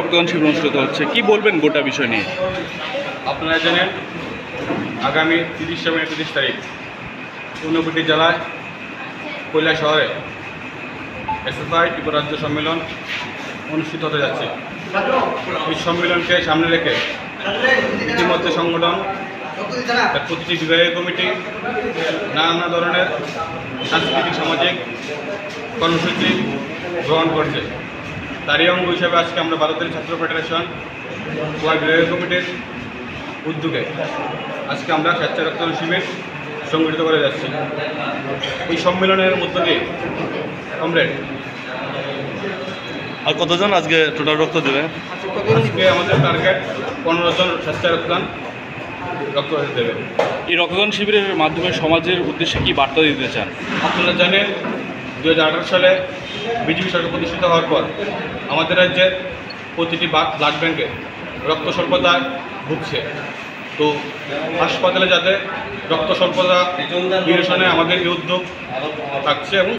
রক্তদান শিবির অনুষ্ঠিত হচ্ছে, কি বলবেন গোটা বিষয় নিয়ে? আপনারা জানেন আগামী 30 এবং 31 তারিখ ঊনকোটি জেলায় কৈলাস শহরে এসএফআই ত্রিপুরা রাজ্য সম্মেলন অনুষ্ঠিত হতে যাচ্ছে। এই সম্মেলনকে সামনে রেখে ইতিমধ্যে সংগঠন তার প্রতিটি বিভাগীয় কমিটি নানা ধরনের সাংস্কৃতিক সামাজিক কর্মসূচি গ্রহণ করছে। তারই অঙ্গ হিসাবে আজকে আমরা ভারতের ছাত্র ফেডারেশন গোয়া বিভাগীয় কমিটির উদ্যোগে আজকে আমরা স্বেচ্ছা রক্তদান শিবির সংগঠিত করে যাচ্ছি। এই সম্মেলনের মধ্য দিয়ে কমরেড আর কতজন আজকে টোটাল রক্ত দেবে? আজকে আমাদের টার্গেট 15 জন স্বেচ্ছা রক্ত দেবে। এই রক্তদান শিবিরের মাধ্যমে সমাজের উদ্দেশ্যে কি বার্তা দিতে চান? আপনারা জানেন 2018 সালে বিজেপি সরকার প্রতিষ্ঠিত হওয়ার পর আমাদের রাজ্যের প্রতিটি ব্লাড ব্যাংকে রক্ত স্বল্পতায় ভুগছে। তো হাসপাতালে যাতে রক্ত স্বল্পতা নিরসনে আমাদের এই উদ্যোগ থাকছে এবং